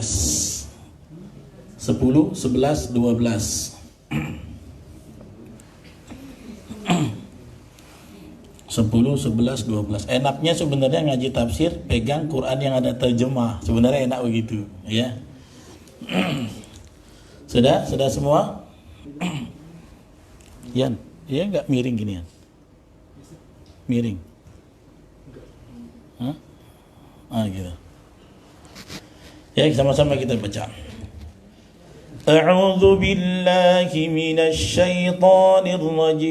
10, 11, 12. 10, 11, 12. Enaknya sebenarnya ngaji tafsir pegang Quran yang ada terjemah. Sebenarnya enak begitu, ya. Sudah semua? Yan, ya enggak miring gini ya? Miring. Hah? Gitu. Ya, sama-sama kita baca. A'udzu billahi minasy syaithanir rajim.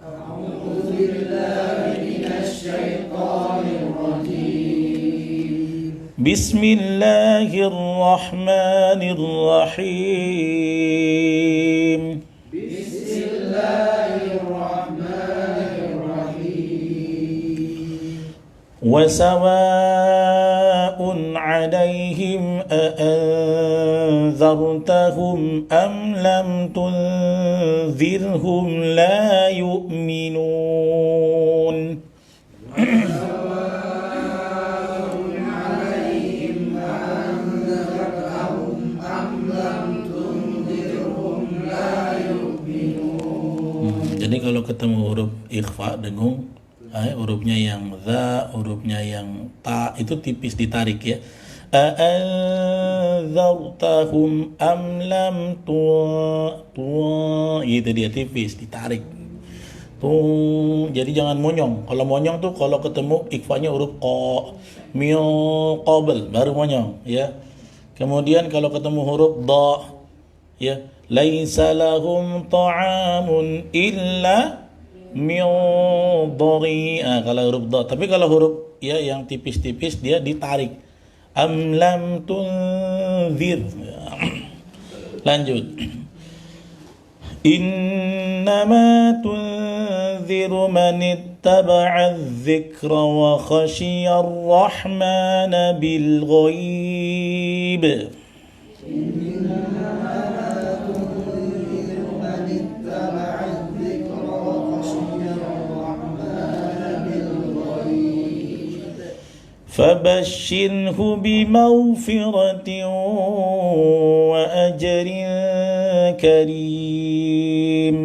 A'udzu billahi minasy syaithanir rajim. Bismillahirrahmanirrahim. وسواء عليهم أأنذرتهم أم لم تنذرهم لا يؤمنون Jadi kalau ketemu huruf ikhfa dengung, hurufnya yang za, hurufnya yang ta itu tipis ditarik ya. A'anzartahum am lam gitu dia tipis ditarik. Jadi jangan monyong. Kalau monyong tuh kalau ketemu ikhfanya huruf qa, qabl baru monyong ya. Kemudian kalau ketemu huruf dha ya, laisa lahum ta'amun illa min dhari. Kalau huruf dha. Tapi kalau huruf ya yang tipis-tipis dia ditarik. Am lam tunzir. Lanjut. Innama tunziru man ittaba'a adh-dhikra wa khashiya ar-rahmana bil ghaib. فبشره بمغفرة وأجر كريم.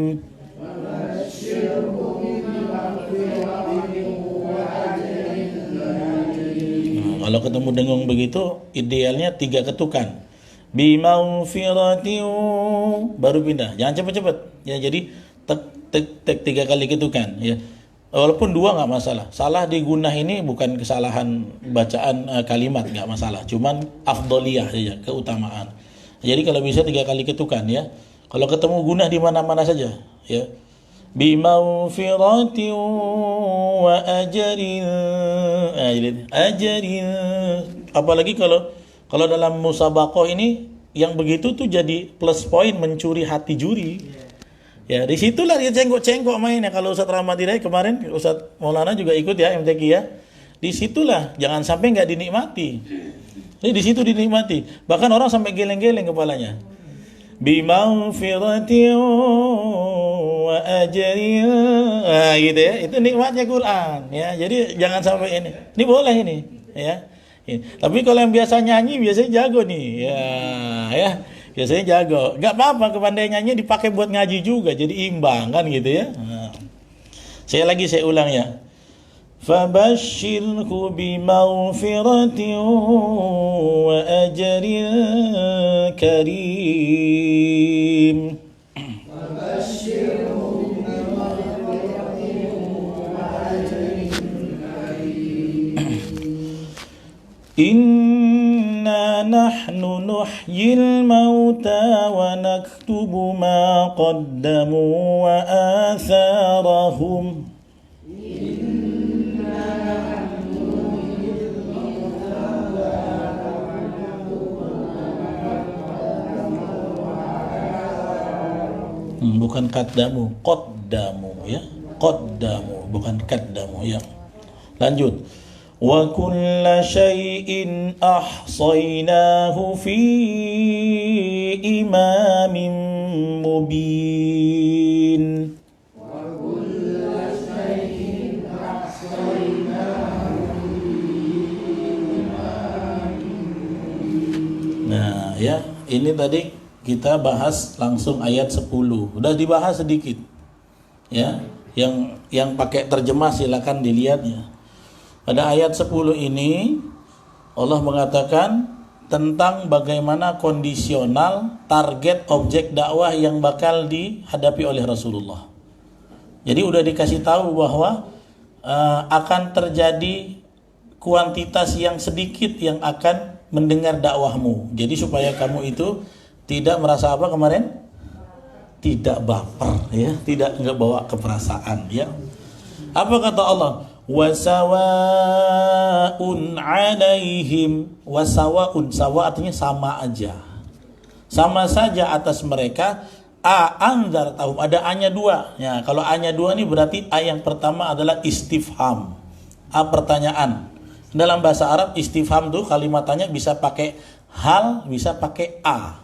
Kalau ketemu dengung begitu idealnya 3 ketukan. Bimaufiratih baru pindah. Jangan cepat-cepat. Ya, jadi tek 3 kali ketukan ya. Walaupun 2 nggak masalah. Salah di gunah ini bukan kesalahan bacaan kalimat, nggak masalah. Cuman afdoliyah saja, keutamaan. Jadi kalau bisa 3 kali ketukan ya. Kalau ketemu gunah di mana-mana saja ya. Bimaghfiratin wa ajrin. Ajrin. Apalagi kalau dalam musabaqah ini yang begitu tuh jadi plus poin mencuri hati juri. Ya, disitulah dia cengkok-cengkok mainnya. Kalau Ustaz Rahmat Hidayat kemarin, Ustaz Maulana juga ikut ya MTQ ya. Disitulah, jangan sampai nggak dinikmati. Jadi di situ dinikmati. Bahkan orang sampai geleng-geleng kepalanya. Bimaghfiratin wa ajrin. Gitu ya. Itu nikmatnya Quran ya. Jadi jangan sampai ini. Ini boleh ini ya. Tapi kalau yang biasa nyanyi biasanya jago nih. Ya. Biasanya jago. Gak apa-apa kepandaian nyanyi dipakai buat ngaji juga. Jadi imbang kan gitu ya. Saya ulang ya. Fabashshirhu bimaghfiratin wa ajrin karim. Inna nahnu nuhyil mauta wa naktubu ma qaddamu wa atharahum. Bukan qaddamu, qaddamu ya. Qaddamu bukan qaddamu ya. Lanjut. Wa kulla syai'in ahsaynahu fi imamin mubin. Wa kulla syai'in ahsaynahu fi imamin Nah, ya, ini tadi kita bahas langsung ayat 10. Udah dibahas sedikit. Ya, yang pakai terjemah silakan dilihat ya. Pada ayat 10 ini Allah mengatakan tentang bagaimana kondisional target objek dakwah yang bakal dihadapi oleh Rasulullah. Jadi udah dikasih tahu bahwa akan terjadi kuantitas yang sedikit yang akan mendengar dakwahmu. Jadi supaya kamu itu tidak merasa apa kemarin? Tidak baper ya, nggak bawa keperasaan ya. Apa kata Allah? Wasawaun alaihim. Wasawaun, sawa artinya sama aja. Sama saja atas mereka. Anzar tahum, ada A-nya 2. Ya, kalau A-nya 2 ini berarti A yang pertama adalah istifham. A pertanyaan. Dalam bahasa Arab istifham tuh kalimat tanya bisa pakai hal, bisa pakai a.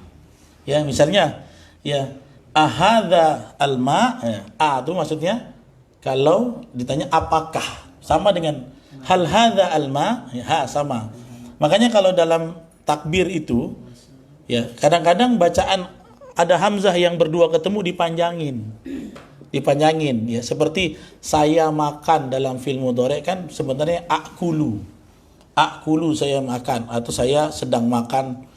Ya, misalnya ya, ahadza alma, ya, a itu maksudnya kalau ditanya apakah, sama dengan hal hadza alma, ya, ha sama. Makanya kalau dalam takbir itu ya, kadang-kadang bacaan ada hamzah yang berdua ketemu dipanjangin ya, seperti saya makan dalam fi'il mudhari kan sebenarnya akulu saya makan atau saya sedang makan.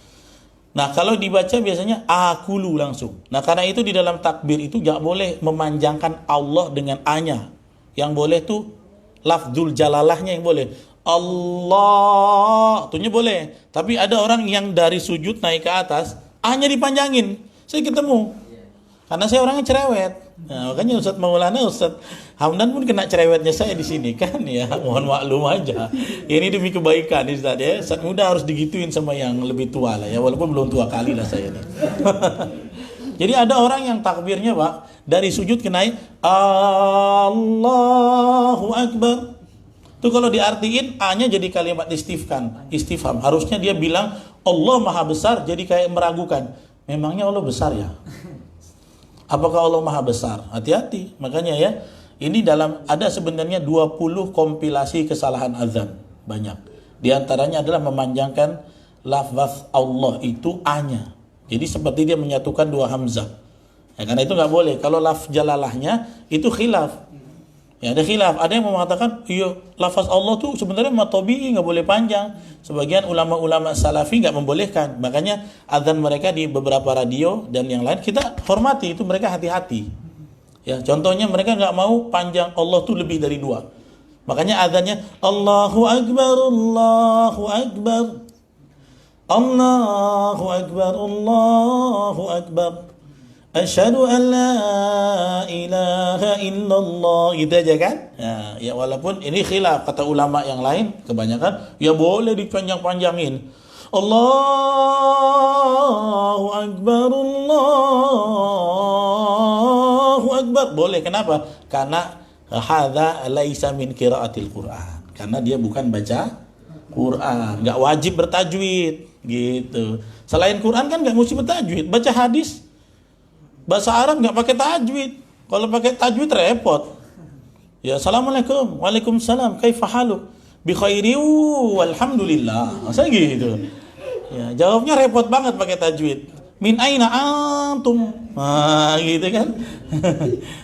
Nah, kalau dibaca biasanya akulu langsung. Nah, karena itu di dalam takbir itu gak boleh memanjangkan Allah dengan A-nya. Yang boleh tuh lafzul jalalahnya yang boleh. Allah, tuhnya boleh. Tapi ada orang yang dari sujud naik ke atas, A-nya dipanjangin. Saya ketemu. Karena saya orangnya cerewet. Nah, makanya Ustaz Maulana, Ustaz Hamdan pun kena cerewetnya saya di sini kan ya. Mohon maklum aja. Ini demi kebaikan Ustaz ya. Ustaz muda harus digituin sama yang lebih tua lah ya. Walaupun belum tua kali lah saya nih. Jadi ada orang yang takbirnya Pak dari sujud ke naik Allahu Akbar. Itu kalau diartiin A-nya jadi kalimat istifham. Harusnya dia bilang Allah Maha Besar, jadi kayak meragukan. Memangnya Allah besar ya? Apakah Allah Maha Besar? Hati-hati. Makanya ya, ini ada sebenarnya 20 kompilasi kesalahan azan. Banyak. Di antaranya adalah memanjangkan lafaz Allah itu A-nya. Jadi seperti dia menyatukan 2 hamzah. Ya, karena itu nggak boleh. Kalau lafaz jalalahnya itu khilaf. Ya, ada khilaf. Ada yang mengatakan, iya, lafaz Allah tuh sebenarnya matobi'i, nggak boleh panjang. Sebagian ulama-ulama salafi nggak membolehkan. Makanya azan mereka di beberapa radio dan yang lain kita hormati, itu mereka hati-hati. Ya, contohnya mereka nggak mau panjang Allah tuh lebih dari 2. Makanya azannya Allahu Akbar, Allahu Akbar, Allahu Akbar, Allahu Akbar. Asyhadu an la ilaha illallah, gitu aja kan? Ya walaupun ini khilaf kata ulama yang lain, kebanyakan ya boleh dipanjang-panjangin. Allahu Akbar, Allahu Akbar. Boleh, kenapa? Karena hadza laisa min qiraatil Quran. Karena dia bukan baca Quran, enggak wajib bertajwid gitu. Selain Quran kan enggak mesti bertajwid, baca hadis bahasa Arab nggak pakai tajwid. Kalau pakai tajwid repot. Ya, assalamualaikum, waalaikumsalam, kaifa haluk, bi khairi walhamdulillah. Masa gitu. Ya, jawabnya repot banget pakai tajwid. Min aina antum? Gitu kan.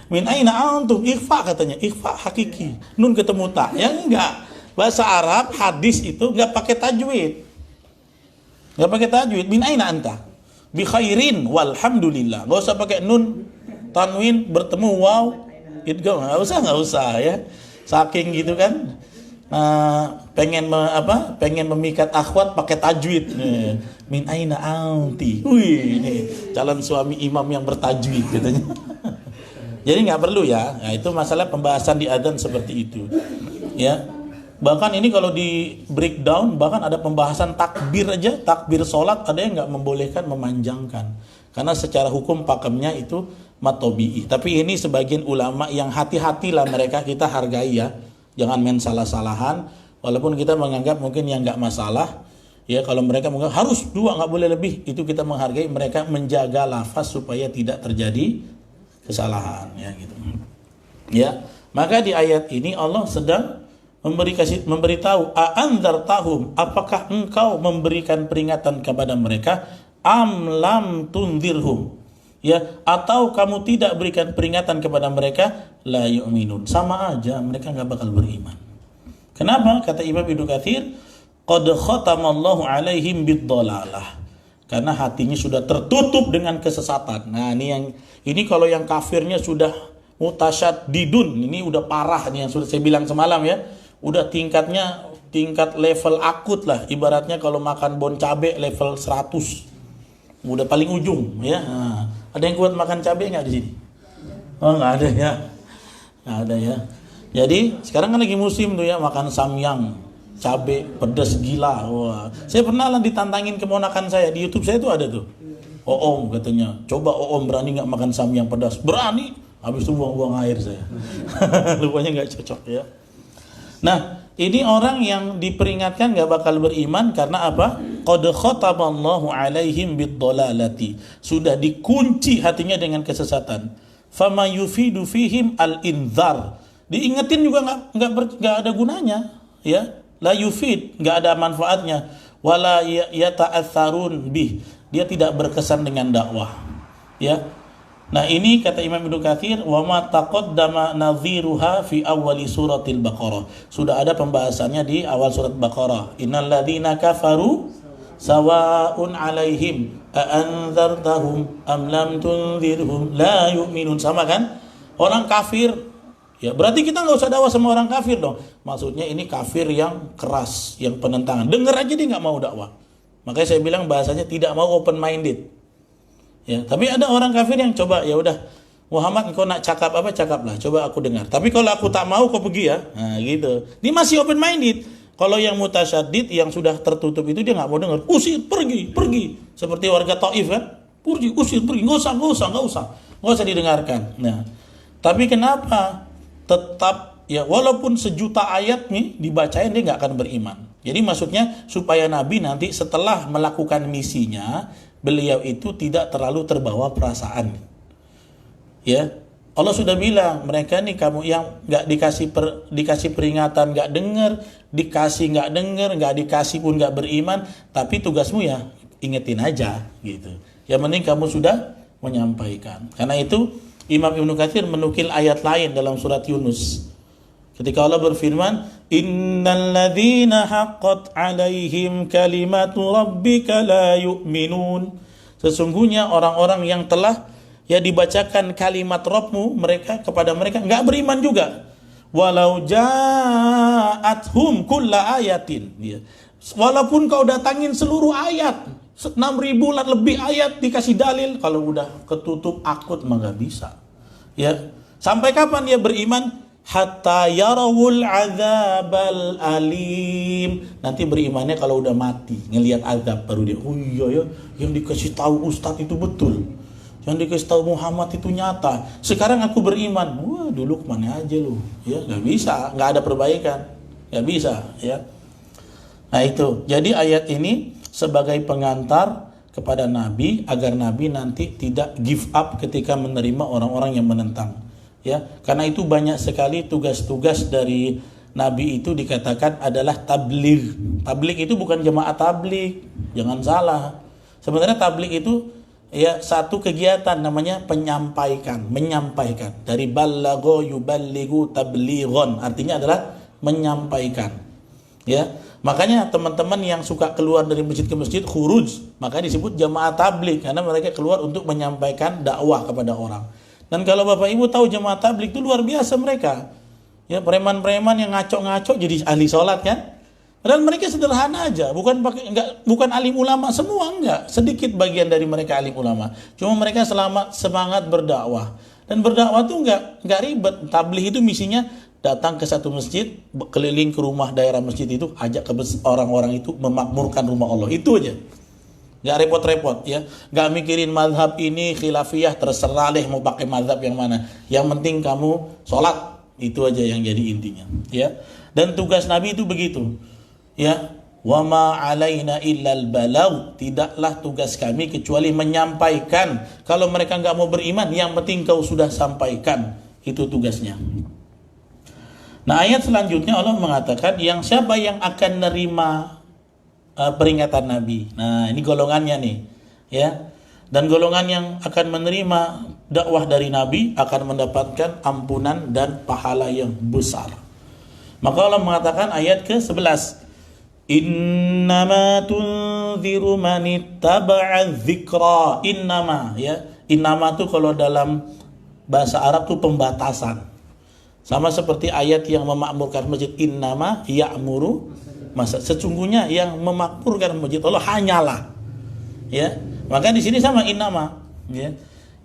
Min aina antum? Ikhfa katanya, ikhfa hakiki. Nun ketemu ta. Ya enggak. Bahasa Arab hadis itu nggak pakai tajwid. Nggak pakai tajwid. Min aina anta? Bi khairin walhamdulillah. Gak usah pakai nun tanwin bertemu waw idgham, nggak usah ya. Saking gitu kan pengen memikat akhwat pakai tajwid. Min aina anti. Wih, ini calon suami imam yang bertajwid katanya. Jadi nggak perlu ya. Nah, itu masalah pembahasan di adzan seperti itu ya. Bahkan ini kalau di breakdown, bahkan ada pembahasan takbir aja, takbir sholat ada yang nggak membolehkan memanjangkan. Karena secara hukum pakemnya itu matobi'i. Tapi ini sebagian ulama yang hati-hatilah mereka, kita hargai ya. Jangan main salah-salahan, walaupun kita menganggap mungkin yang nggak masalah. Ya, kalau mereka menganggap harus 2, nggak boleh lebih, itu kita menghargai mereka menjaga lafaz supaya tidak terjadi kesalahan ya gitu. Ya, maka di ayat ini Allah sedang memberitahu, a'anzartahum, apakah engkau memberikan peringatan kepada mereka, am lam tunzirhum, ya, atau kamu tidak berikan peringatan kepada mereka, la yu'minun, sama aja mereka nggak bakal beriman. Kenapa? Kata Imam Ibnu Katsir, qad khatamallahu alaihim bid-dhalalah, karena hatinya sudah tertutup dengan kesesatan. Nah, ini kalau yang kafirnya sudah mutasyadidun, ini udah parah nih yang sudah saya bilang semalam ya. Udah tingkat level akut lah, ibaratnya kalau makan bon cabe level 100. Udah paling ujung ya. Nah, ada yang kuat makan cabe enggak di sini? Oh, enggak ada ya. Enggak ada ya. Jadi, sekarang kan lagi musim tuh ya makan samyang, cabe pedas gila. Wah, saya pernah lah ditantangin keponakan saya di YouTube saya tuh ada tuh. Om katanya, coba Om berani nggak makan samyang pedas? Berani. Habis itu buang-buang air saya. Rupanya nggak cocok ya. Nah, ini orang yang diperingatkan nggak bakal beriman karena apa? Qad khatamallahu alaihim bid-dhalalati. Sudah dikunci hatinya dengan kesesatan. Fama yufidu fihim al-inzar. Diingetin juga nggak ada gunanya, ya. La yufid, nggak ada manfaatnya. Wala yata'atsarun bih. Dia tidak berkesan dengan dakwah, ya. Nah, ini kata Imam Ibnu Katsir, wa ma taqaddama nadhiruha fi awwali suratil Baqarah. Sudah ada pembahasannya di awal surat Baqarah. Innal ladzina kafaru sawa'un 'alaihim a anzartahum am lam tunzirhum la yu'minun. Sama kan? Orang kafir, ya berarti kita nggak usah dakwah sama orang kafir dong. Maksudnya ini kafir yang keras, yang penentangan. Dengar aja dia nggak mau dakwah. Makanya saya bilang bahasanya tidak mau open minded. Ya, tapi ada orang kafir yang coba, ya udah Muhammad, engkau nak cakap apa cakaplah, coba aku dengar. Tapi kalau aku tak mau kau pergi ya. Nah, gitu. Dia masih open minded. Kalau yang mutasyadid, yang sudah tertutup itu dia nggak mau dengar. Usir, pergi. Seperti warga Taif kan? Pergi, usir, pergi. Nggak usah didengarkan. Nah, tapi kenapa tetap ya walaupun sejuta ayat nih dibacain dia nggak akan beriman. Jadi maksudnya supaya Nabi nanti setelah melakukan misinya, beliau itu tidak terlalu terbawa perasaan. Ya, Allah sudah bilang mereka nih kamu yang nggak dikasih peringatan nggak dengar, dikasih nggak dengar, nggak dikasih pun nggak beriman. Tapi tugasmu ya ingetin aja gitu. Yang penting kamu sudah menyampaikan. Karena itu Imam Ibnu Katsir menukil ayat lain dalam surat Yunus. Ketika Allah berfirman, innal ladzina haqqat 'alaihim kalimatu rabbika la yu'minun. Sesungguhnya orang-orang yang telah ya dibacakan kalimat Rabbmu kepada mereka enggak beriman juga. Walau ja'athum kulla ayatin. Ya. Walaupun kau datangin seluruh ayat, 6.000 lebih ayat dikasih dalil, kalau udah ketutup akut mah enggak bisa. Ya. Sampai kapan dia beriman? Hatta yarawul azabal alim. Nanti berimannya kalau udah mati, ngelihat azab baru dia, oh iya ya, yang dikasih tahu Ustadz itu betul, yang dikasih tahu Muhammad itu nyata. Sekarang aku beriman. Wah, dulu kemana aja lu? Ya, nggak bisa, nggak ada perbaikan, nggak bisa. Ya. Nah itu. Jadi ayat ini sebagai pengantar kepada Nabi agar Nabi nanti tidak give up ketika menerima orang-orang yang menentang. Ya, karena itu banyak sekali tugas-tugas dari Nabi itu dikatakan adalah tabligh. Tabligh itu bukan jemaah tabligh, jangan salah. Sebenarnya tabligh itu ya satu kegiatan namanya menyampaikan. Dari balagho yuballighu tablighon, artinya adalah menyampaikan. Ya, makanya teman-teman yang suka keluar dari masjid ke masjid khuruj, makanya disebut jemaah tabligh karena mereka keluar untuk menyampaikan dakwah kepada orang. Dan kalau Bapak Ibu tahu jemaah tabligh itu luar biasa mereka. Ya, preman-preman yang ngaco-ngaco jadi ahli sholat kan. Padahal mereka sederhana aja, bukan alim ulama semua, enggak. Sedikit bagian dari mereka alim ulama. Cuma mereka semangat berdakwah. Dan berdakwah tuh enggak ribet. Tabligh itu misinya datang ke satu masjid, keliling ke rumah daerah masjid itu, ajak ke orang-orang itu memakmurkan rumah Allah. Itu aja. Gak repot-repot ya, gak mikirin mazhab ini khilafiyah, terserah deh mau pakai mazhab yang mana. Yang penting kamu sholat, itu aja yang jadi intinya. Ya, dan tugas Nabi itu begitu. Ya, wa ma alaina illal balau, tidaklah tugas kami kecuali menyampaikan. Kalau mereka gak mau beriman, yang penting kau sudah sampaikan, itu tugasnya. Nah, ayat selanjutnya Allah mengatakan yang siapa yang akan nerima peringatan Nabi. Nah, ini golongannya nih, ya. Dan golongan yang akan menerima dakwah dari Nabi akan mendapatkan ampunan dan pahala yang besar. Maka Allah mengatakan ayat ke-11, Innama tunziru man ittaba'a dzikra. Innama, ya. Innama itu kalau dalam bahasa Arab itu pembatasan. Sama seperti ayat yang memakmurkan masjid, innama ya'muru masa sesungguhnya yang memakmurkan masjid Allah hanyalah, ya. Maka di sini sama innama, ya.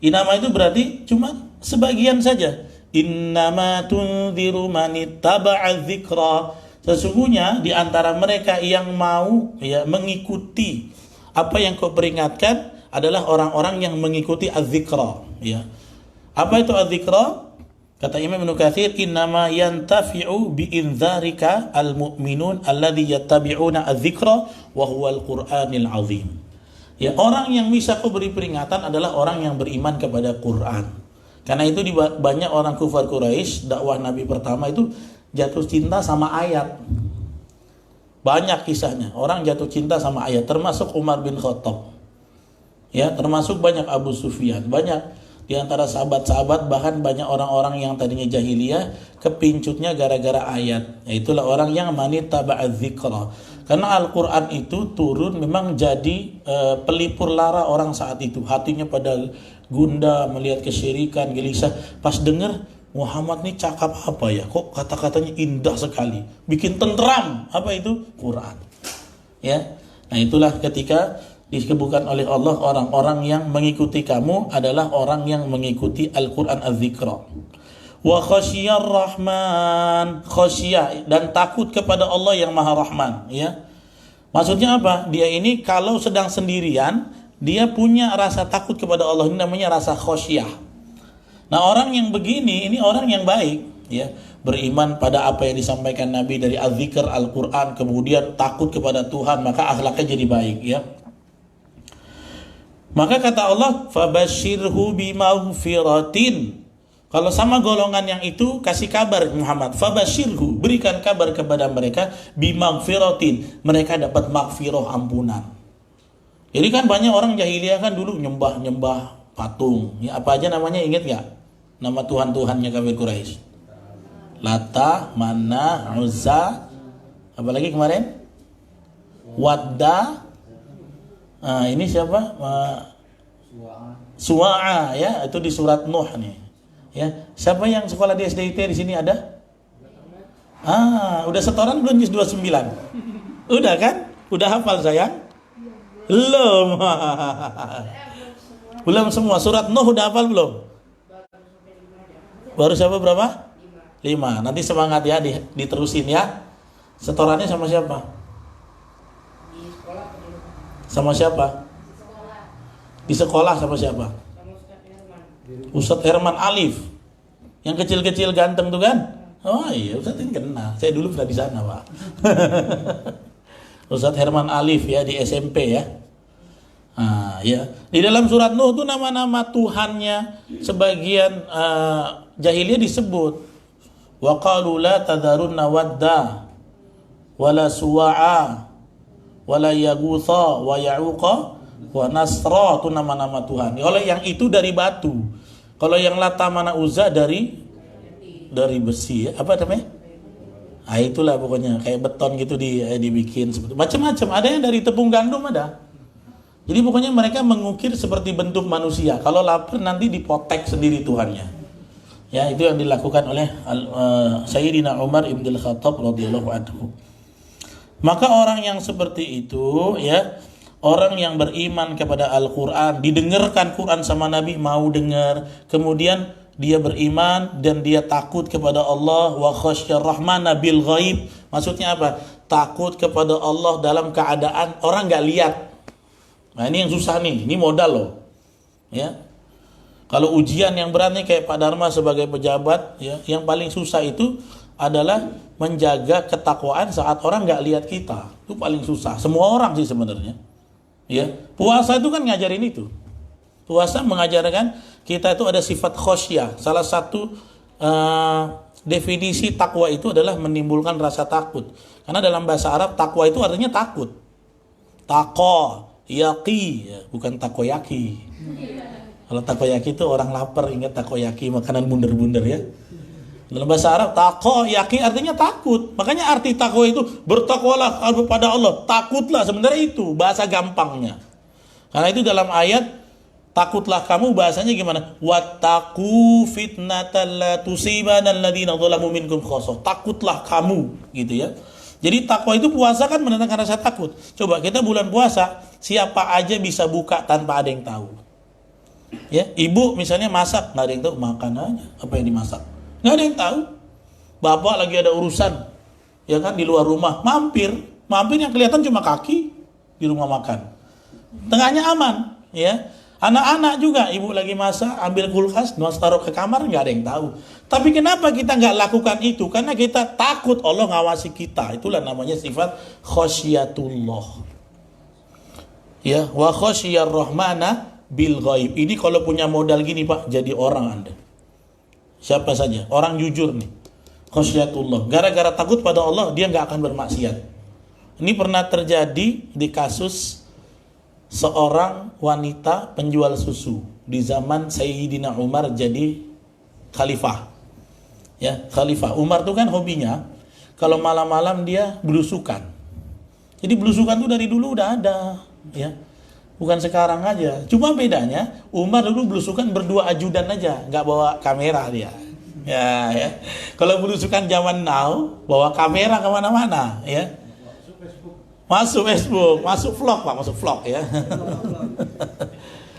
Innama itu berarti cuma sebagian saja. Innama tunziru man ittaba'a dzikra. Sesungguhnya di antara mereka yang mau, ya, mengikuti apa yang kau peringatkan adalah orang-orang yang mengikuti az-dzikra, ya. Apa itu az-dzikra? Kata Imam Ibnu Katsir, innama yantafi'u bi'indzarika al-mu'minun alladzi yattabi'una adz-dzikra wa huwa al-Qur'anil 'azim. Ya, orang yang bisa kau beri peringatan adalah orang yang beriman kepada Quran. Karena itu di banyak orang kufar Quraisy, dakwah Nabi pertama itu jatuh cinta sama ayat. Banyak kisahnya, orang jatuh cinta sama ayat, termasuk Umar bin Khattab. Ya, termasuk banyak Abu Sufyan, banyak di antara sahabat-sahabat, bahkan banyak orang-orang yang tadinya jahiliyah kepincutnya gara-gara ayat. Itulah orang yang manittaba'a dzikra. Karena Al-Qur'an itu turun memang jadi pelipur lara orang saat itu. Hatinya pada gundah melihat kesyirikan, gelisah. Pas dengar Muhammad ini cakap apa ya? Kok kata-katanya indah sekali, bikin tentram. Apa itu? Quran. Ya. Nah, itulah ketika disebutkan oleh Allah orang-orang yang mengikuti kamu adalah orang yang mengikuti Al-Quran Az-Zikra. Wa khasyiyar rahman, khasyiyah dan takut kepada Allah yang Maha Rahman, ya. Maksudnya apa? Dia ini kalau sedang sendirian, dia punya rasa takut kepada Allah, ini namanya rasa khasyiyah. Nah, orang yang begini ini orang yang baik, ya. Beriman pada apa yang disampaikan Nabi dari Az-Zikr, Al-Quran, kemudian takut kepada Tuhan, maka akhlaknya jadi baik, ya. Maka kata Allah, fabashirhu bimaghfiratin. Kalau sama golongan yang itu, kasih kabar Muhammad, fabashirhu, berikan kabar kepada mereka bimaghfiratin, mereka dapat maghfirah, ampunan. Jadi kan banyak orang jahiliyah kan dulu nyembah patung. Ya, apa aja namanya, ingat nggak? Nama Tuhan-Tuhannya kafir Quraisy. Lata, Manna, Uzza, apalagi kemarin? Wadda. Nah, ini siapa? Suwa'a, ya, itu di surat Nuh nih. Ya, siapa yang sekolah di SDIT di sini ada? Udah setoran belum juz 29? Udah kan? Udah hafal sayang? Belum. Belum semua. Surat Nuh udah hafal belum? Baru siapa berapa? 5. Nanti semangat ya, diterusin ya. Setorannya sama siapa? Sama siapa? Di sekolah sama siapa? Ustadz Herman Alif. Yang kecil-kecil ganteng tuh kan? Oh iya, Ustadz ini kenal. Saya dulu pernah di sana, Pak. Ustadz Herman Alif ya, di SMP ya. Ya. Di dalam surat Nuh itu nama-nama Tuhannya sebagian jahiliyah disebut. Wa qalu la tadharunna wadda wala suwa'a wala yaghutha wa ya'uqa wa nasra, itu nama-nama Tuhan. Oleh yang itu dari batu. Kalau yang Lata, Mana, Uzza dari besi, apa namanya? Itulah pokoknya kayak beton gitu dibikin seperti macam-macam. Ada yang dari tepung gandum ada. Jadi pokoknya mereka mengukir seperti bentuk manusia. Kalau lapar nanti dipotek sendiri Tuhannya. Ya, itu yang dilakukan oleh Sayyidina Umar ibn al-Khattab radhiyallahu anhu. Maka orang yang seperti itu, ya, orang yang beriman kepada Al-Quran, didengarkan Quran sama Nabi, mau dengar, kemudian dia beriman dan dia takut kepada Allah, wa khasyar rahmana bil ghaib. Maksudnya apa? Takut kepada Allah dalam keadaan orang nggak lihat. Nah, ini yang susah nih, ini modal loh, ya. Kalau ujian yang berat nih kayak Pak Dharma sebagai pejabat, ya, yang paling susah itu adalah menjaga ketakwaan saat orang nggak lihat kita. Itu paling susah. Semua orang sih sebenarnya. Ya, puasa itu kan ngajarin itu. Puasa mengajarkan kita itu ada sifat khosyah. Salah satu definisi takwa itu adalah menimbulkan rasa takut. Karena dalam bahasa Arab takwa itu artinya takut. Tako, yaki, ya, bukan takoyaki. Kalau takoyaki itu orang lapar ingat takoyaki, makanan bundar-bundar ya. Dalam bahasa Arab takoyaki artinya takut. Makanya arti takwa itu bertakwalah kepada Allah, takutlah, sebenarnya itu bahasa gampangnya. Karena itu dalam ayat takutlah kamu, bahasanya gimana? Wattaqu fitnatan la tusibanal ladzina zalamu minkum khassah. Takutlah kamu, gitu ya. Jadi takwa itu, puasa kan mendatangkan rasa takut. Coba kita bulan puasa, siapa aja bisa buka tanpa ada yang tahu. Ya, ibu misalnya masak, nggak ada yang tahu, makan aja apa yang dimasak, nggak ada yang tahu. Bapak lagi ada urusan, ya kan, di luar rumah, mampir yang kelihatan cuma kaki di rumah makan, tengahnya aman, ya. Anak-anak juga, ibu lagi masak, ambil kulkas, taruh ke kamar, nggak ada yang tahu. Tapi kenapa kita nggak lakukan itu? Karena kita takut Allah ngawasi kita. Itulah namanya sifat khosyatullah. Ya, wa khosyar rahmana bil ghaib. Ini kalau punya modal gini Pak, jadi orang Anda. Siapa saja, orang jujur nih. Khosyatullah. Gara-gara takut pada Allah, dia nggak akan bermaksiat. Ini pernah terjadi di kasus seorang wanita penjual susu di zaman Sayyidina Umar jadi khalifah. Ya, khalifah. Umar tuh kan hobinya kalau malam-malam dia belusukan. Jadi belusukan tuh dari dulu udah ada, ya. Bukan sekarang aja. Cuma bedanya Umar dulu belusukan berdua ajudan aja, nggak bawa kamera dia. Ya, ya. Kalau belusukan zaman now bawa kamera kemana-mana, ya. Masuk Facebook, masuk vlog Pak, masuk vlog ya.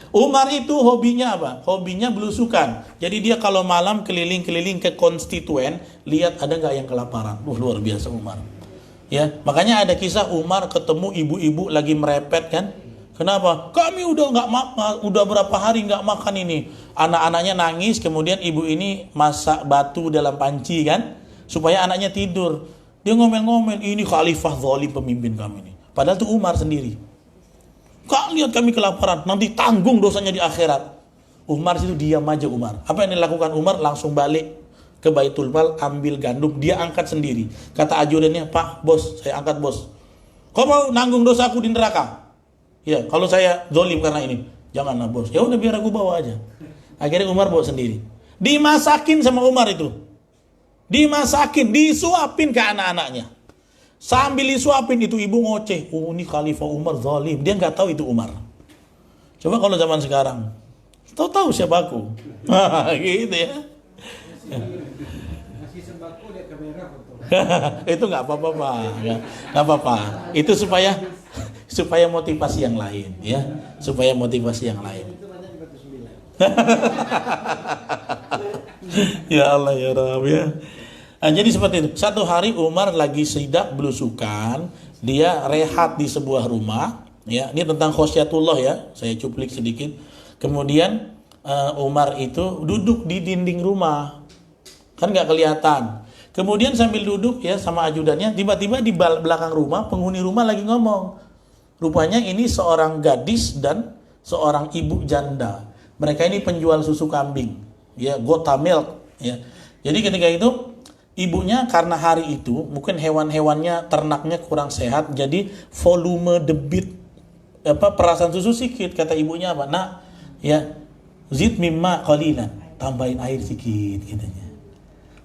Umar itu hobinya apa? Hobinya belusukan. Jadi dia kalau malam keliling-keliling ke konstituen, lihat ada nggak yang kelaparan. Luar biasa Umar. Ya, makanya ada kisah Umar ketemu ibu-ibu lagi merepet kan. Kenapa? Kami udah nggak makan, udah berapa hari nggak makan ini. Anak-anaknya nangis, kemudian ibu ini masak batu dalam panci kan, supaya anaknya tidur. Dia ngomel-ngomel, ini khalifah zalim pemimpin kami ini. Padahal itu Umar sendiri. Kak, lihat kami kelaparan, nanti tanggung dosanya di akhirat. Umar situ diam aja Umar. Apa yang dilakukan Umar? Langsung balik ke Baitul Mal, ambil gandum, dia angkat sendiri. Kata ajudannya, Pak, bos, saya angkat bos. Kau mau nanggung dosaku di neraka? Ya, kalau saya zalim karena ini. Janganlah bos. Ya udah biar aku bawa aja. Akhirnya Umar bawa sendiri. Dimasakin sama Umar itu. Dimasakin, disuapin ke anak-anaknya. Sambil disuapin itu ibu ngoceh. Oh, ini Khalifah Umar zalim. Dia nggak tahu itu Umar. Coba kalau zaman sekarang, tahu siapa aku. Gitu ya. Masih sembako dia kamera foto. Itu nggak apa-apa Pak. Nggak apa-apa. Itu supaya motivasi yang lain, ya. Supaya motivasi yang lain. Itu banyak di Batu 9. Ya Allah ya Rabb ya. Nah, jadi seperti itu. Satu hari Umar lagi sidak belusukan, dia rehat di sebuah rumah, ya. Ini tentang khosyatullah ya. Saya cuplik sedikit. Kemudian Umar itu duduk di dinding rumah. Kan nggak kelihatan. Kemudian sambil duduk ya sama ajudannya, tiba-tiba di belakang rumah penghuni rumah lagi ngomong. Rupanya ini seorang gadis dan seorang ibu janda. Mereka ini penjual susu kambing, ya, Gota Milk, ya. Jadi ketika itu ibunya karena hari itu mungkin hewan-hewannya ternaknya kurang sehat, jadi volume debit perasan susu sedikit. Kata ibunya apa? Nak, ya, zid mimma qalilan, tambahin air sedikit katanya.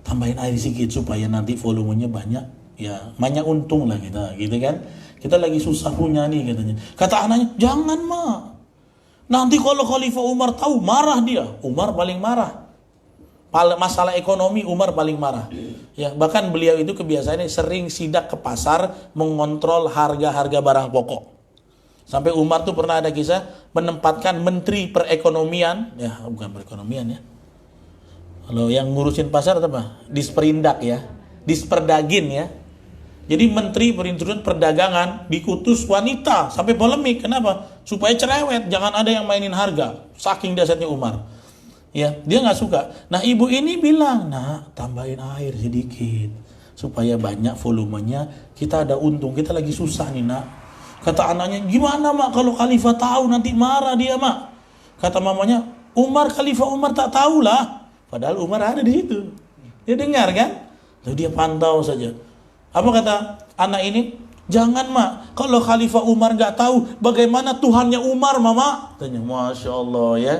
Tambahin air sedikit supaya nanti volumenya banyak, ya, banyak untung lah kita, gitu kan. Kita lagi susah punya nih katanya. Kata anaknya, jangan Mak. Nanti kalau Khalifah Umar tahu, marah dia. Umar paling marah. Masalah ekonomi Umar paling marah. Ya, bahkan beliau itu kebiasaannya sering sidak ke pasar mengontrol harga-harga barang pokok. Sampai Umar tuh pernah ada kisah menempatkan menteri perekonomian, ya bukan perekonomian ya. Kalau yang ngurusin pasar apa? Disperindak ya. Disperdagin ya. Jadi menteri perindustrian perdagangan dikutus wanita sampai polemik. Kenapa? Supaya cerewet, jangan ada yang mainin harga. Saking dahsyatnya Umar. Ya, dia nggak suka. Nah, ibu ini bilang, "Nah, tambahin air sedikit supaya banyak volumenya. Kita ada untung. Kita lagi susah nih, Nak." Kata anaknya, "Gimana, Mak? Kalau Khalifah tahu nanti marah dia, Mak." Kata mamanya, "Khalifah Umar tak tahulah." Padahal Umar ada di situ. Dia dengar kan? Lalu dia pantau saja. Apa kata anak ini? Jangan mak, kalau Khalifah Umar nggak tahu bagaimana Tuhannya Umar mama. Tanya, Masya Allah ya.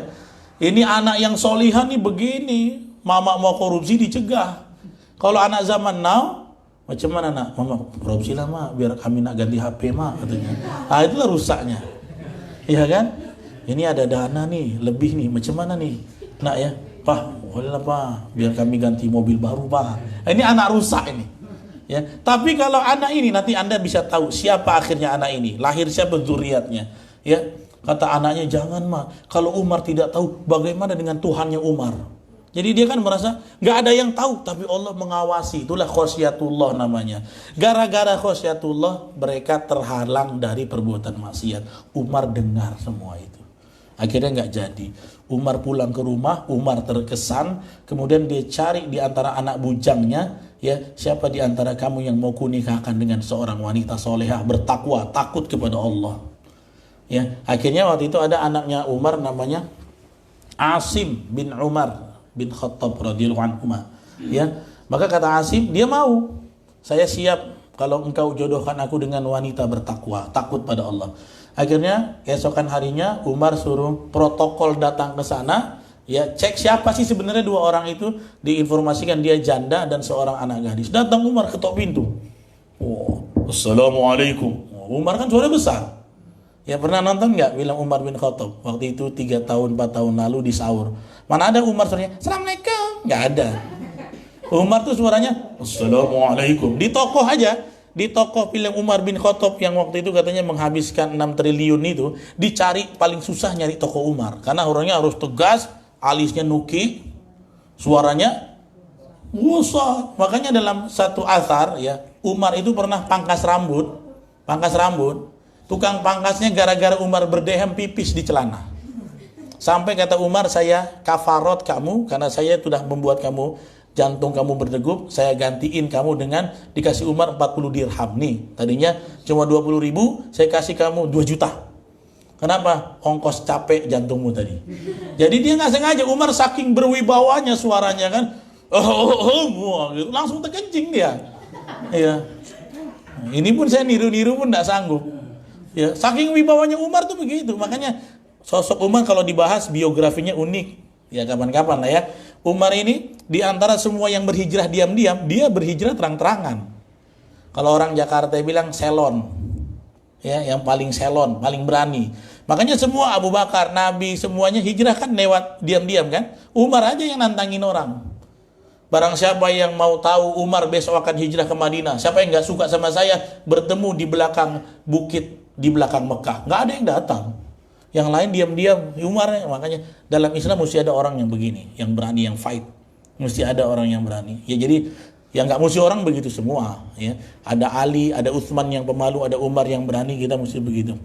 Ini anak yang solihan nih begini. Mama mau korupsi dicegah. Kalau anak zaman now, macam mana nak? Mama korupsi lah mak, biar kami nak ganti HP mak katanya. Ah itulah rusaknya. Iya kan? Ini ada dana nih, lebih nih, macam mana nih? Nak ya, Pak, boleh lah Pak, biar kami ganti mobil baru Pak. Ini anak rusak ini. Ya, tapi kalau anak ini nanti Anda bisa tahu siapa akhirnya anak ini, lahir siapa zuriatnya. Ya, kata anaknya jangan mak, kalau Umar tidak tahu bagaimana dengan Tuhannya Umar. Jadi dia kan merasa nggak ada yang tahu, tapi Allah mengawasi. Itulah khosyatullah namanya. Gara-gara khosyatullah mereka terhalang dari perbuatan maksiat. Umar dengar semua itu. Akhirnya nggak jadi. Umar pulang ke rumah, Umar terkesan, kemudian dia cari di antara anak bujangnya, ya siapa di antara kamu yang mau kunikahkan dengan seorang wanita solehah bertakwa, takut kepada Allah. Ya, akhirnya waktu itu ada anaknya Umar namanya Asim bin Umar bin Khattab radhiyallahu anhu. Ya, maka kata Asim, dia mau, saya siap kalau engkau jodohkan aku dengan wanita bertakwa, takut pada Allah. Akhirnya keesokan harinya Umar suruh protokol datang ke sana, ya cek siapa sih sebenarnya dua orang itu, diinformasikan dia janda dan seorang anak gadis. Datang Umar ketok pintu. Oh, Assalamualaikum. Umar kan suara besar. Ya pernah nonton nggak film Umar bin Khattab? Waktu itu 3 tahun 4 tahun lalu di sahur. Mana ada Umar suaranya Assalamualaikum? Nggak ada. Umar tuh suaranya Assalamualaikum. Di tokoh aja. Di tokoh film Umar bin Khattab yang waktu itu katanya menghabiskan 6 triliun itu, dicari paling susah nyari tokoh Umar. Karena orangnya harus tegas, alisnya nuki, suaranya besar. Makanya dalam satu athar ya, Umar itu pernah pangkas rambut. Tukang pangkasnya gara-gara Umar berdehem pipis di celana. Sampai kata Umar, saya kafarot kamu karena saya sudah membuat kamu jantung kamu berdegup, saya gantiin kamu dengan dikasih Umar 40 dirham nih. Tadinya cuma 20.000, saya kasih kamu 2 juta. Kenapa? Ongkos capek jantungmu tadi. Jadi dia nggak sengaja, Umar saking berwibawanya suaranya kan, gitu, langsung terkencing dia. Ya. Ini pun saya niru-niru pun nggak sanggup. Ya, saking wibawanya Umar tuh begitu. Makanya sosok Umar kalau dibahas biografinya unik. Ya kapan-kapan lah ya. Umar ini di antara semua yang berhijrah diam-diam, dia berhijrah terang-terangan. Kalau orang Jakarta bilang selon, ya, yang paling selon, paling berani. Makanya semua Abu Bakar, Nabi, semuanya hijrah kan lewat diam-diam kan. Umar aja yang nantangin orang. Barang siapa yang mau tahu Umar besok akan hijrah ke Madinah, siapa yang nggak suka sama saya, bertemu di belakang bukit, di belakang Mekah. Nggak ada yang datang. Yang lain diam-diam, Umar. Makanya dalam Islam mesti ada orang yang begini, yang berani, yang fight. Mesti ada orang yang berani. Ya jadi yang nggak mesti orang begitu semua. Ya ada Ali, ada Utsman yang pemalu, ada Umar yang berani. Kita mesti begitu.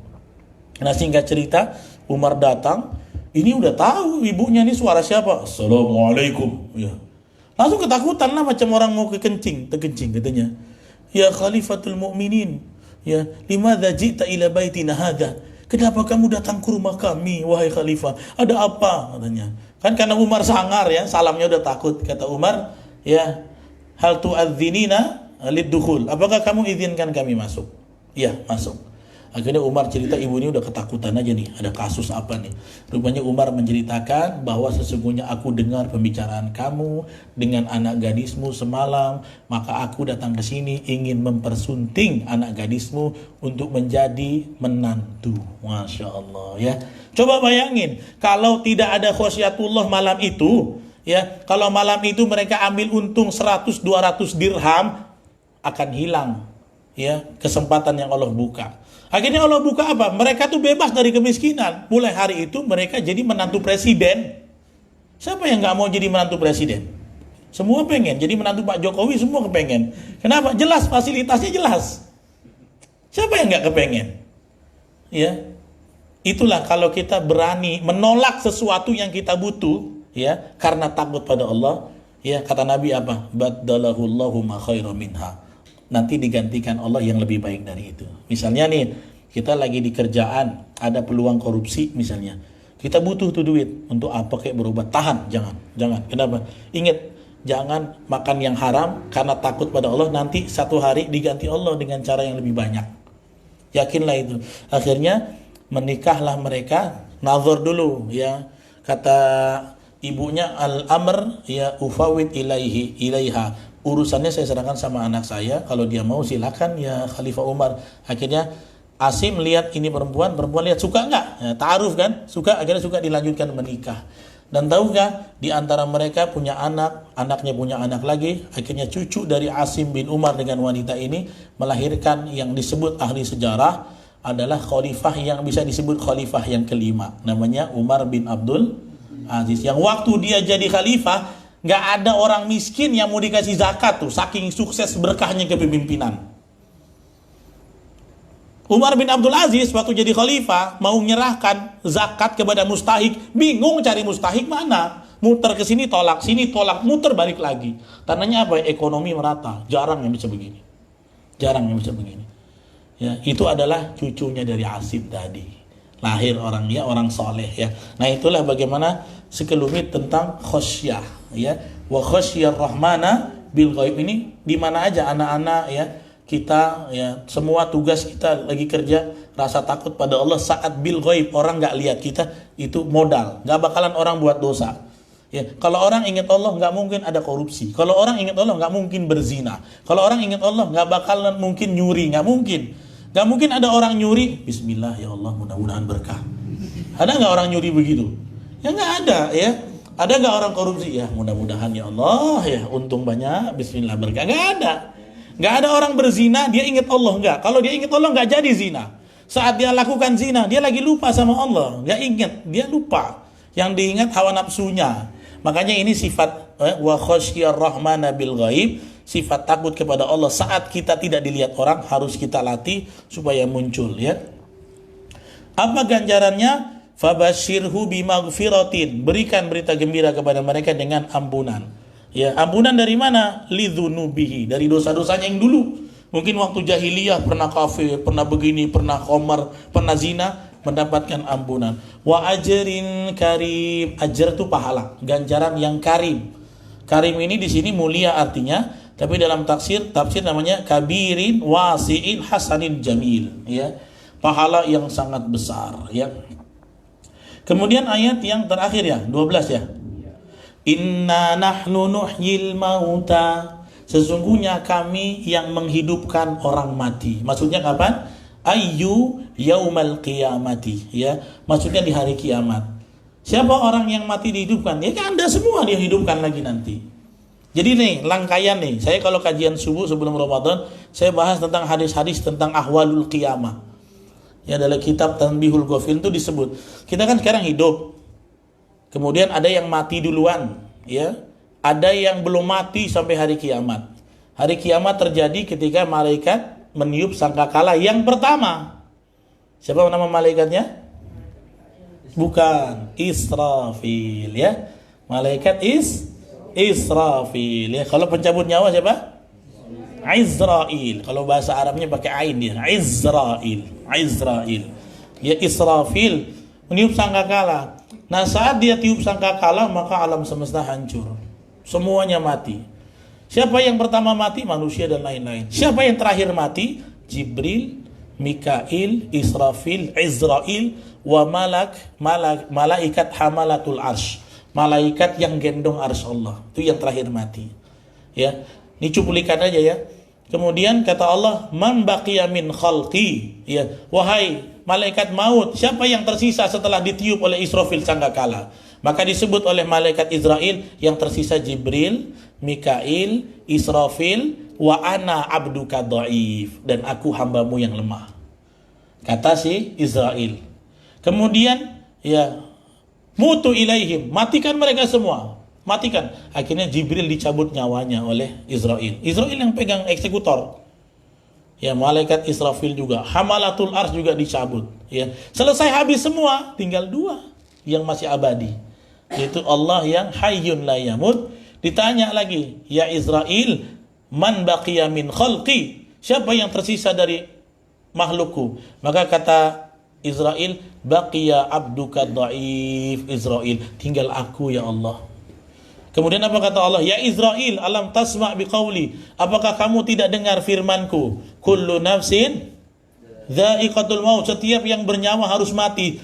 Nah singkat cerita, Umar datang. Ini udah tahu ibunya ini suara siapa? Assalamualaikum. Ya. Langsung ketakutan lah macam orang mau terkencing katanya. Ya Khalifatul Mu'minin. Ya, limadza ji'ta ila baitina hadza? Kenapa kamu datang ke rumah kami, wahai khalifah? Ada apa? Katanya. Kan karena Umar sangar ya, salamnya udah takut. Kata Umar, ya, hal tu'adzinina lid-dukhul. Apakah kamu izinkan kami masuk? Ya, masuk. Akhirnya Umar cerita, ibu ini udah ketakutan aja nih, ada kasus apa nih. Rupanya Umar menceritakan bahwa sesungguhnya aku dengar pembicaraan kamu dengan anak gadismu semalam, maka aku datang ke sini ingin mempersunting anak gadismu untuk menjadi menantu. Masya Allah ya. Coba bayangin, kalau tidak ada khosyatullah malam itu, ya, kalau malam itu mereka ambil untung 100-200 dirham, akan hilang ya kesempatan yang Allah buka. Akhirnya Allah buka apa? Mereka tuh bebas dari kemiskinan. Mulai hari itu mereka jadi menantu presiden. Siapa yang nggak mau jadi menantu presiden? Semua pengen. Jadi menantu Pak Jokowi semua kepengen. Kenapa? Jelas fasilitasnya jelas. Siapa yang nggak kepengen? Ya, itulah kalau kita berani menolak sesuatu yang kita butuh, ya, karena takut pada Allah. Ya, kata Nabi apa? Baddalahullahu ma khairan minha. Nanti digantikan Allah yang lebih baik dari itu. Misalnya nih, kita lagi di kerjaan, ada peluang korupsi misalnya. Kita butuh tuh duit, untuk apa kayak berobat. Tahan, jangan. Kenapa? Ingat, jangan makan yang haram karena takut pada Allah, nanti satu hari diganti Allah dengan cara yang lebih banyak. Yakinlah itu. Akhirnya menikahlah mereka, nazar dulu ya. Kata ibunya, al-amr ya ufawid ilaiha. Urusannya saya serahkan sama anak saya, kalau dia mau silakan ya Khalifah Umar. Akhirnya Asim lihat ini perempuan lihat suka nggak? Ya, ta'aruf kan, suka, akhirnya suka, dilanjutkan menikah. Dan tahukah di antara mereka punya anak, anaknya punya anak lagi, akhirnya cucu dari Asim bin Umar dengan wanita ini melahirkan yang disebut ahli sejarah adalah khalifah yang bisa disebut khalifah yang kelima, namanya Umar bin Abdul Aziz. Yang waktu dia jadi khalifah, nggak ada orang miskin yang mau dikasih zakat tuh, saking sukses berkahnya kepemimpinan. Umar bin Abdul Aziz waktu jadi khalifah mau menyerahkan zakat kepada mustahik, bingung cari mustahik mana, muter ke sini tolak, muter balik lagi. Tandanya apa? Ekonomi merata, jarang yang bisa begini, ya. Itu adalah cucunya dari Asim tadi, lahir orangnya orang soleh ya. Nah itulah bagaimana sekelumit tentang khosyah ya. Wa khosyar rahmana bil ghaib ini di mana aja anak-anak ya, kita ya, semua tugas kita lagi kerja, rasa takut pada Allah saat bil ghaib, orang nggak lihat kita, itu modal, nggak bakalan orang buat dosa ya. Kalau orang ingat Allah nggak mungkin ada korupsi, kalau orang ingat Allah nggak mungkin berzina, kalau orang ingat Allah nggak bakalan mungkin nyuri, nggak mungkin ada orang nyuri bismillah ya Allah mudah-mudahan berkah. Ada nggak orang nyuri begitu? Ya nggak ada ya. Ada nggak orang korupsi? Ya mudah-mudahan ya Allah ya untung banyak bismillah berkah. Nggak ada orang berzina, dia ingat Allah, nggak. Kalau dia ingat Allah, nggak jadi zina. Saat dia lakukan zina, dia lagi lupa sama Allah. Nggak ingat, dia lupa. Yang diingat hawa nafsunya. Makanya ini sifat wa khosyar rahmana bil ghaib, sifat takut kepada Allah saat kita tidak dilihat orang, harus kita latih supaya muncul ya. Apa ganjarannya? Fabashirhu bimaghfiratin, berikan berita gembira kepada mereka dengan ampunan. Ya, ampunan dari mana? Lidzunubihi, dari dosa-dosanya yang dulu. Mungkin waktu jahiliyah pernah kafir, pernah begini, pernah khamar, pernah zina, mendapatkan ampunan. Wa ajrin karim, ajar itu pahala, ganjaran yang karim. Karim ini di sini mulia artinya, tapi dalam tafsir namanya kabirin wasiin hasanin jamil, ya. Pahala yang sangat besar, ya. Kemudian ayat yang terakhir ya, 12 ya. Inna nahnu nuhyil mauta, sesungguhnya kami yang menghidupkan orang mati. Maksudnya kapan? Ayyu yaumal qiyamati, ya. Maksudnya di hari kiamat. Siapa orang yang mati dihidupkan? Ya kan Anda semua dia hidupkan lagi nanti. Jadi nih, langkaian nih. Saya kalau kajian subuh sebelum Ramadan, saya bahas tentang hadis-hadis tentang ahwalul qiyamah. Ya, dalam kitab Tanbihul Ghafil itu disebut. Kita kan sekarang hidup. Kemudian ada yang mati duluan, ya. Ada yang belum mati sampai hari kiamat. Hari kiamat terjadi ketika malaikat meniup sangkakala yang pertama. Siapa nama malaikatnya? Bukan, Israfil, ya. Malaikat Israfil, ya. Kalau pencabut nyawa siapa? Izrail. Kalau bahasa Arabnya pakai ain dia. Izrail. Ya, Israfil meniup sangkakala. Nah, saat dia tiup sangkakala, maka alam semesta hancur. Semuanya mati. Siapa yang pertama mati? Manusia dan lain-lain. Siapa yang terakhir mati? Jibril, Mikail, Israfil, Izrail, wa malaikat hamalatul arsh. Malaikat yang gendong arsy Allah. Itu yang terakhir mati. Ya. Ini cuplikan aja ya. Kemudian kata Allah, "Man baqiya min khalqi." Ya, wahai malaikat maut, siapa yang tersisa setelah ditiup oleh Israfil sangkakala? Maka disebut oleh malaikat Israel yang tersisa Jibril, Mikail, Israfil, wa ana abduka dhaif, dan aku hambamu yang lemah. Kata si Israel. Kemudian ya, mutu ilaihim, matikan mereka semua. Matikan. Akhirnya Jibril dicabut nyawanya oleh Israel. Israel yang pegang eksekutor. Ya, malaikat Israfil juga, hamalatul ars juga dicabut. Ya, selesai habis semua, tinggal dua yang masih abadi, yaitu Allah yang hayyun la yamut. Ditanya lagi, ya Israel, man baqiya min khalqi, siapa yang tersisa dari makhlukku? Maka kata Israel, baqiya abduka dhaif Israel, tinggal aku ya Allah. Kemudian apa kata Allah? Ya Israel, alam tasma' biqauli. Apakah kamu tidak dengar firmanku? Kullu nafsin dha'iqatul maut. Setiap yang bernyawa harus mati.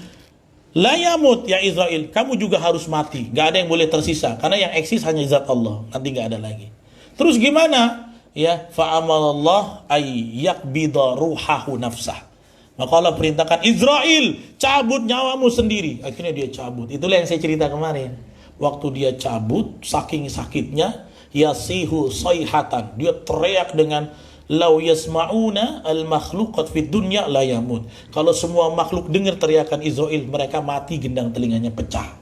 La yamut ya Israel, kamu juga harus mati. Gak ada yang boleh tersisa, karena yang eksis hanya zat Allah. Nanti gak ada lagi. Terus gimana? Ya, fa'amalallah ay yakbida ruhahu nafsah. Maka Allah perintahkan Israel, cabut nyawamu sendiri. Akhirnya dia cabut. Itulah yang saya cerita kemarin. Waktu dia cabut, saking sakitnya, yasihu sayhatan. Dia teriak dengan lau yasma'una al-makhluqat fid dunya la yamut. Kalau semua makhluk dengar teriakan Israel, mereka mati, gendang telinganya pecah.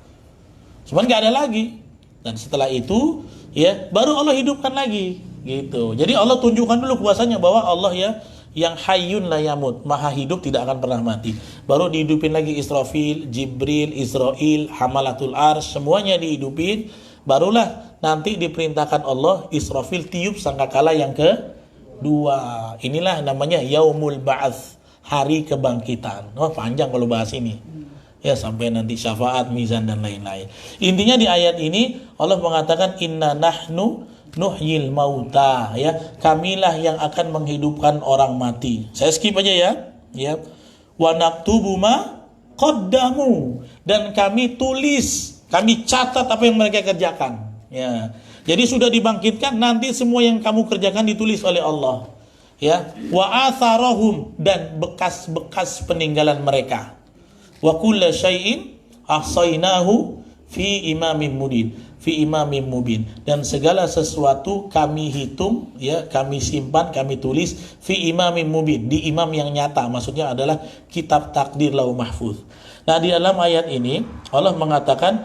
Cuman gak ada lagi. Dan setelah itu, ya, baru Allah hidupkan lagi, gitu. Jadi Allah tunjukkan dulu kuasanya bahwa Allah ya yang hayyun la yamut, maha hidup, tidak akan pernah mati. Baru dihidupin lagi Israfil, Jibril, Israil, Hamalatul Arsy, semuanya dihidupin. Barulah nanti diperintahkan Allah Israfil tiup sangkakala yang kedua. Inilah namanya Yaumul Ba'ats, hari kebangkitan. Oh, panjang kalau bahas ini. Ya, sampai nanti syafaat, mizan dan lain-lain. Intinya di ayat ini Allah mengatakan inna nahnu nuhyil mauta, ya, kamilah yang akan menghidupkan orang mati. Saya skip aja ya. Ya. Wa naktubu ma qaddamu, dan kami tulis, kami catat apa yang mereka kerjakan. Ya. Jadi sudah dibangkitkan, nanti semua yang kamu kerjakan ditulis oleh Allah. Ya. Wa atharahum, dan bekas-bekas peninggalan mereka. Wa kulla syai'in ahsainahu fi imamin mubin, dan segala sesuatu kami hitung, ya, kami simpan, kami tulis fi imamin mubin, di imam yang nyata, maksudnya adalah kitab takdir lauh mahfuz. Nah, di dalam ayat ini Allah mengatakan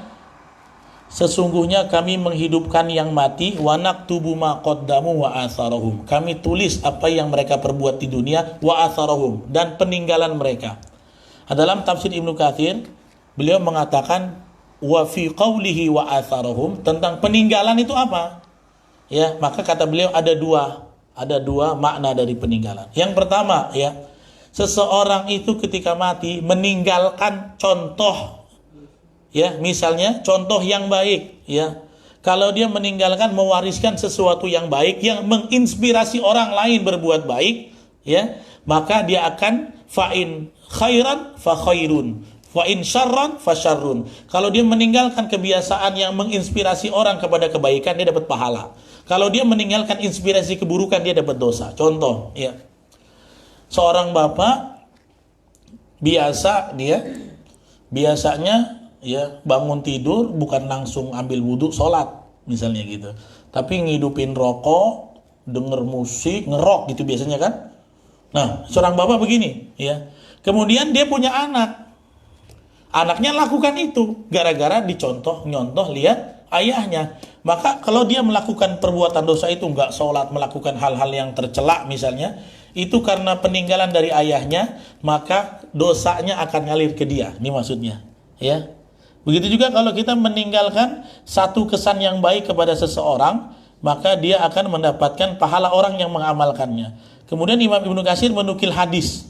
sesungguhnya kami menghidupkan yang mati, wa naktubu ma qaddamu wa atharahum, kami tulis apa yang mereka perbuat di dunia, wa atharahum, dan peninggalan mereka. Dalam tafsir Ibnu Katsir, beliau mengatakan wa fi qawlihi wa atharahum, tentang peninggalan itu apa? Ya, maka kata beliau ada dua makna dari peninggalan. Yang pertama, ya, seseorang itu ketika mati meninggalkan contoh, ya, misalnya contoh yang baik, ya. Kalau dia meninggalkan, mewariskan sesuatu yang baik yang menginspirasi orang lain berbuat baik, ya, maka dia akan fa'in khairan fa khairun, wa in syarran fa syarrun. Kalau dia meninggalkan kebiasaan yang menginspirasi orang kepada kebaikan, dia dapat pahala. Kalau dia meninggalkan inspirasi keburukan, dia dapat dosa. Contoh, ya. Seorang bapak biasanya ya bangun tidur bukan langsung ambil wudhu sholat misalnya gitu, tapi ngidupin rokok, denger musik, ngerok gitu biasanya kan. Nah, seorang bapak begini, ya. Kemudian dia punya anak. Anaknya lakukan itu gara-gara nyontoh lihat ayahnya. Maka kalau dia melakukan perbuatan dosa itu, enggak sholat, melakukan hal-hal yang tercela misalnya, itu karena peninggalan dari ayahnya, maka dosanya akan ngalir ke dia. Ini maksudnya, ya. Begitu juga kalau kita meninggalkan satu kesan yang baik kepada seseorang, maka dia akan mendapatkan pahala orang yang mengamalkannya. Kemudian Imam Ibnu Katsir menukil hadis.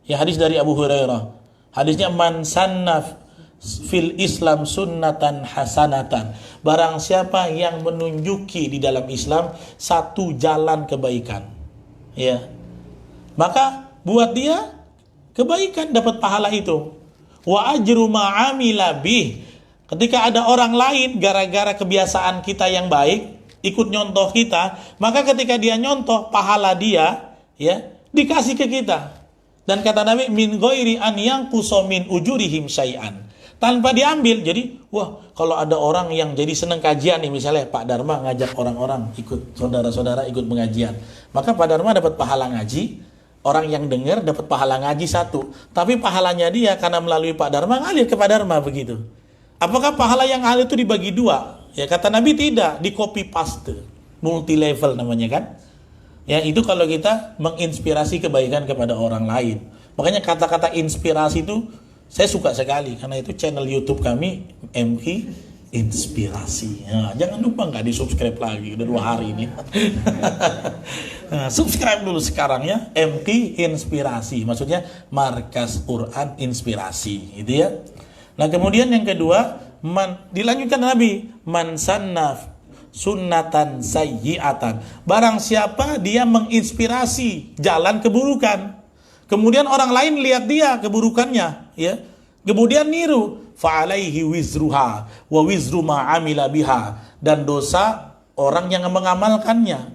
Ya, hadis dari Abu Hurairah. Hadisnya man sannaf fil Islam sunnatan hasanatan. Barang siapa yang menunjuki di dalam Islam satu jalan kebaikan, ya, maka buat dia kebaikan, dapat pahala itu. Wa ajru ma amila bih. Ketika ada orang lain gara-gara kebiasaan kita yang baik ikut nyontoh kita, maka ketika dia nyontoh, pahala dia, ya, dikasih ke kita. Dan kata Nabi, min ghairi an yanqusa min ujurihim syai'an, tanpa diambil. Jadi, wah, kalau ada orang yang jadi senang kajian nih, misalnya Pak Dharma ngajak orang-orang ikut, saudara-saudara ikut pengajian, maka Pak Dharma dapat pahala ngaji, orang yang dengar dapat pahala ngaji satu, tapi pahalanya dia karena melalui Pak Dharma ngalir ke Pak Dharma begitu. Apakah pahala yang ngalir itu dibagi dua? Ya, kata Nabi tidak, di copy paste, multi level namanya kan. Ya, itu kalau kita menginspirasi kebaikan kepada orang lain. Makanya kata-kata inspirasi itu saya suka sekali, karena itu channel YouTube kami MK Inspirasi. Nah, jangan lupa nggak di subscribe lagi, udah 2 hari ini. Nah, subscribe dulu sekarang ya, MK Inspirasi, maksudnya Markas Quran Inspirasi, gitu ya. Nah, kemudian yang kedua, dilanjutkan Nabi, man sannaf sunnatan sayyi'atan. Barang siapa dia menginspirasi jalan keburukan, kemudian orang lain lihat dia keburukannya, ya, kemudian niru, fa'alaihi wizruha wa wizru ma amila biha, dan dosa orang yang mengamalkannya,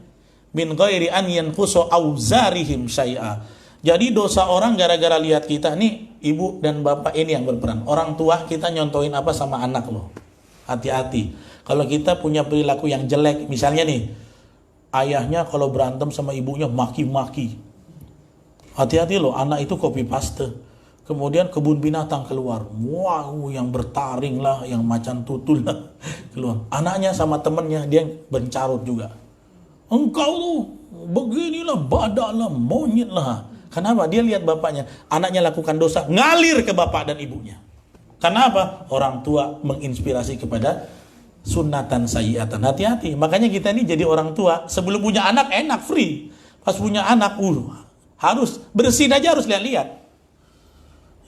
min ghairi an yanqusu auzarihim syai'a. Jadi dosa orang gara-gara lihat kita nih, ibu dan bapak ini yang berperan. Orang tua kita nyontoin apa sama anak loh. Hati-hati. Kalau kita punya perilaku yang jelek, misalnya nih, ayahnya kalau berantem sama ibunya maki-maki. Hati-hati loh, anak itu copy paste. Kemudian kebun binatang keluar. Wow, yang bertaring lah, yang macan tutul lah keluar. Anaknya sama temennya, dia bencarut juga. Engkau tuh, beginilah, badak lah, monyet lah. Kenapa? Dia lihat bapaknya, anaknya lakukan dosa, ngalir ke bapak dan ibunya. Kenapa? Orang tua menginspirasi kepada sunnatan sayyi'atan. Hati-hati. Makanya kita ini jadi orang tua, sebelum punya anak enak, free. Pas punya anak, harus bersin aja, harus lihat-lihat.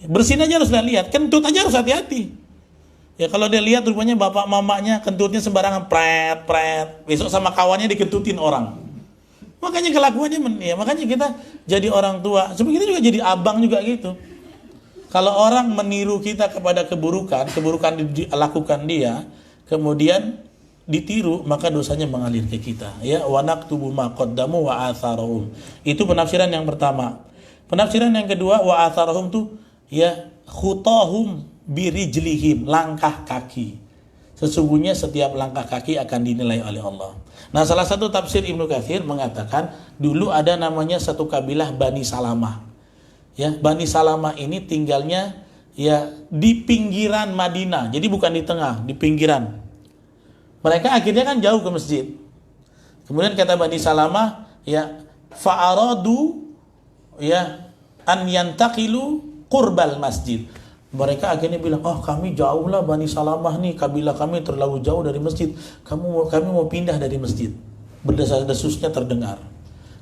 Bersin aja harus lihat-lihat. Kentut aja harus hati-hati. Ya kalau dia lihat rupanya bapak mamanya kentutnya sembarangan, pret. Besok sama kawannya dikentutin orang. Makanya kelakuannya, ya makanya kita jadi orang tua. Sebenarnya kita juga jadi abang juga gitu. Kalau orang meniru kita kepada keburukan dilakukan dia, kemudian ditiru, maka dosanya mengalir ke kita. Ya, wa naktubu ma qaddamu wa atharahum. Itu penafsiran yang pertama. Penafsiran yang kedua, wa atharahum tuh ya khutahum birijlihim, langkah kaki. Sesungguhnya setiap langkah kaki akan dinilai oleh Allah. Nah, salah satu tafsir Ibnu Katsir mengatakan dulu ada namanya satu kabilah Bani Salamah. Ya, Bani Salamah ini tinggalnya ya di pinggiran Madinah. Jadi bukan di tengah, di pinggiran. Mereka akhirnya kan jauh ke masjid. Kemudian kata Bani Salamah, ya fa'aradu ya an yantaqilu qurbal masjid. Mereka akhirnya bilang, oh kami jauh lah Bani Salamah nih, kabilah kami terlalu jauh dari masjid. Kami mau pindah dari masjid. Berdesas-desusnya terdengar.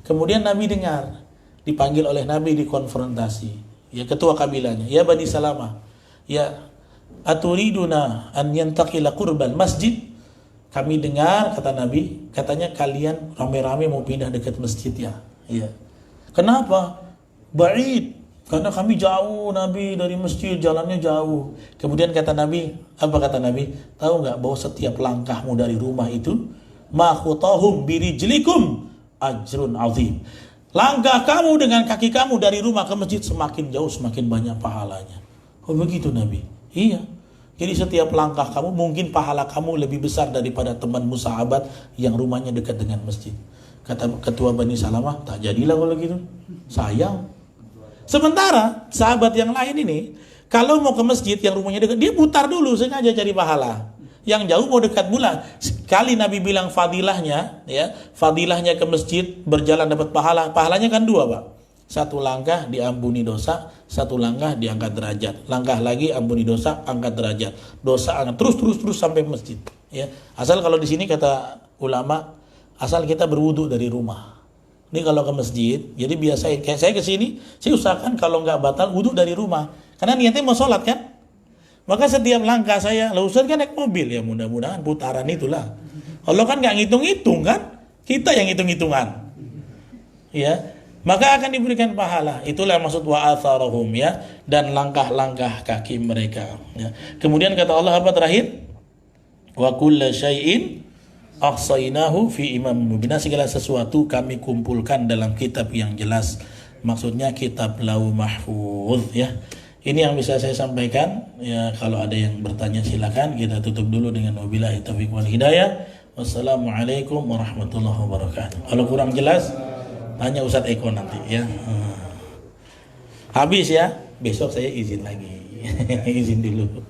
Kemudian Nabi dengar, dipanggil oleh Nabi, dikonfrontasi. Ya ketua kabilahnya, ya Bani Salamah, ya aturiduna an yantaqila qurbal masjid. Kami dengar kata Nabi, katanya kalian rame-rame mau pindah dekat masjid ya. Ya. Kenapa? Ba'id. Karena kami jauh Nabi dari masjid, jalannya jauh. Kemudian kata Nabi, apa kata Nabi? Tahu nggak bahwa setiap langkahmu dari rumah itu, ma khutahum birijlikum ajrun azim. Langkah kamu dengan kaki kamu dari rumah ke masjid semakin jauh semakin banyak pahalanya. Oh begitu Nabi? Iya. Jadi setiap langkah kamu mungkin pahala kamu lebih besar daripada temanmu sahabat yang rumahnya dekat dengan masjid. Kata ketua Bani Salamah, tak jadilah kalau gitu. Sayang. Sementara sahabat yang lain ini, kalau mau ke masjid yang rumahnya dekat, dia putar dulu sengaja cari pahala. Yang jauh mau dekat pula. Sekali Nabi bilang fadilahnya, ya, fadilahnya ke masjid berjalan dapat pahala. Pahalanya kan dua, Pak. Satu langkah diampuni dosa, satu langkah diangkat derajat. Langkah lagi ampuni dosa, angkat derajat. Dosa angkat terus sampai masjid. Ya, asal kalau di sini kata ulama, asal kita berwudu dari rumah. Ini kalau ke masjid, jadi biasa kayak saya ke sini, saya usahakan kalau nggak batal wudu dari rumah, karena niatnya mau sholat kan. Maka setiap langkah saya, lah Ustaz kan naik mobil ya, mudah-mudahan putaran itulah. Allah kan nggak ngitung-ngitung kan, kita yang hitung-hitungan, ya. Maka akan diberikan pahala. Itulah maksud wa atharahum ya, dan langkah-langkah kaki mereka. Ya. Kemudian kata Allah apa terakhir? Wa kulla syai'in ahsainahu fi imam mubin. Segala sesuatu kami kumpulkan dalam kitab yang jelas. Maksudnya kitab Lauh Mahfuz ya. Ini yang bisa saya sampaikan. Ya, kalau ada yang bertanya silakan. Kita tutup dulu dengan wabillahi taufiq wal hidayah. Wassalamualaikum warahmatullahi wabarakatuh. Kalau kurang jelas tanya Ustadz Eko nanti ya. Habis ya. Besok saya izin lagi. Izin dulu.